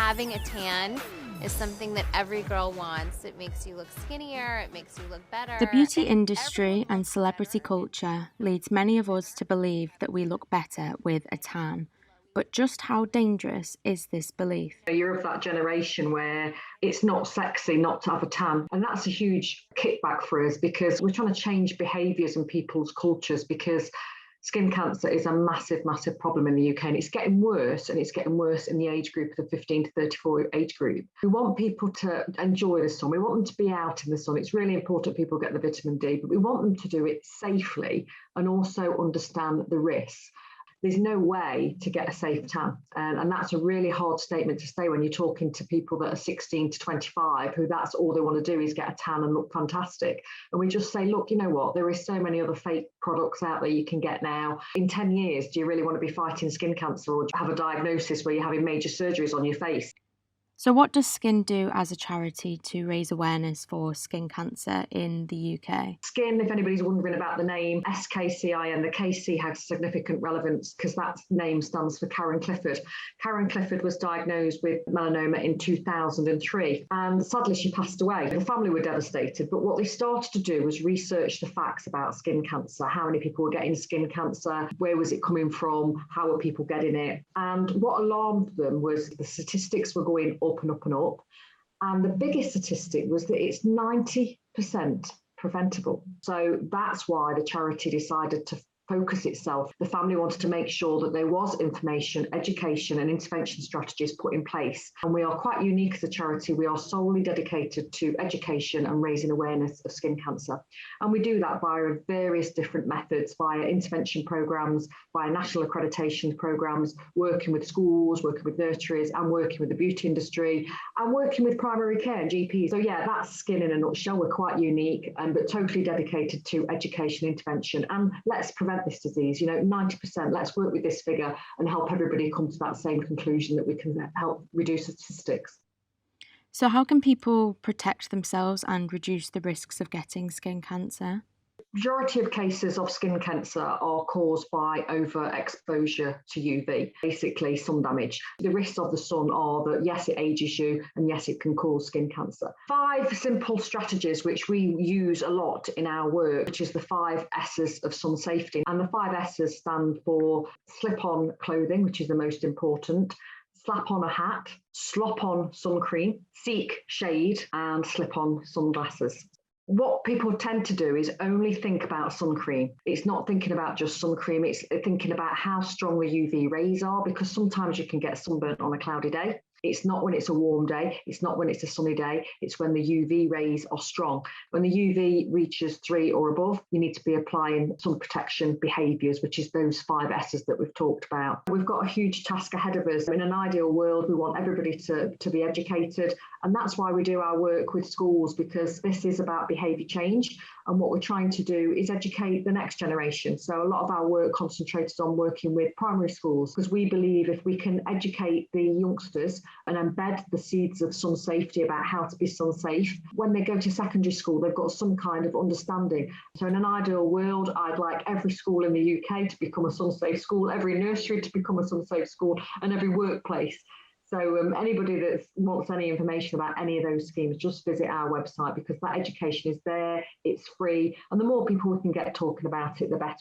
having a tan is something that every girl wants. It makes you look skinnier, it makes you look better. The beauty and industry everyone and looks celebrity better. culture leads many of us to believe that we look better with a tan. But just how dangerous is this belief? You're of that generation where it's not sexy not to have a tan. And that's a huge kickback for us because we're trying to change behaviours and people's cultures, because skin cancer is a massive, massive problem in the UK, and it's getting worse, and it's getting worse in the age group of the 15 to 34 age group. We want people to enjoy the sun. We want them to be out in the sun. It's really important people get the vitamin D, but we want them to do it safely and also understand the risks. There's no way to get a safe tan. And that's a really hard statement to say when you're talking to people that are 16 to 25, who that's all they want to do is get a tan and look fantastic. And we just say, look, you know what? There is so many other fake products out there you can get now. In 10 years, do you really want to be fighting skin cancer or have a diagnosis where you're having major surgeries on your face? So what does Skcin do as a charity to raise awareness for skin cancer in the UK? Skcin, if anybody's wondering about the name, Skcin, the KC has significant relevance because that name stands for Karen Clifford. Karen Clifford was diagnosed with melanoma in 2003, and sadly she passed away. The family were devastated, but what they started to do was research the facts about skin cancer. How many people were getting skin cancer? Where was it coming from? How were people getting it? And what alarmed them was the statistics were going up and up and up. And the biggest statistic was that it's 90% preventable. So that's why the charity decided to focus itself. The family wanted to make sure that there was information, education and intervention strategies put in place. And we are quite unique as a charity. We are solely dedicated to education and raising awareness of skin cancer. And we do that via various different methods, via intervention programmes, via national accreditation programmes, working with schools, working with nurseries and working with the beauty industry and working with primary care and GPs. So yeah, that's Skcin in a nutshell. We're quite unique, but totally dedicated to education, intervention, and let's prevent this disease. 90%, let's work with this figure and help everybody come to that same conclusion that we can help reduce the statistics. So how can people protect themselves and reduce the risks of getting skin cancer? Majority of cases of skin cancer are caused by overexposure to UV, basically sun damage. The risks of the sun are that yes, it ages you, and yes, it can cause skin cancer. 5 simple strategies which we use a lot in our work, which is the 5 S's of sun safety. And the 5 S's stand for slip-on clothing, which is the most important, slap on a hat, slop on sun cream, seek shade, and slip on sunglasses. What people tend to do is only think about sun cream. It's not thinking about just sun cream, it's thinking about how strong the UV rays are, because sometimes you can get sunburnt on a cloudy day. It's not when it's a warm day, it's not when it's a sunny day, it's when the UV rays are strong. When the UV reaches 3 or above, you need to be applying sun protection behaviours, which is those 5 S's that we've talked about. We've got a huge task ahead of us. In an ideal world, we want everybody to be educated, and that's why we do our work with schools, because this is about behaviour change, and what we're trying to do is educate the next generation. So a lot of our work concentrates on working with primary schools, because we believe if we can educate the youngsters and embed the seeds of sun safety about how to be sun safe, when they go to secondary school, they've got some kind of understanding. So in an ideal world, I'd like every school in the UK to become a sun safe school, every nursery to become a sun safe school, and every workplace. So anybody that wants any information about any of those schemes, just visit our website, because that education is there, it's free, and the more people we can get talking about it, the better.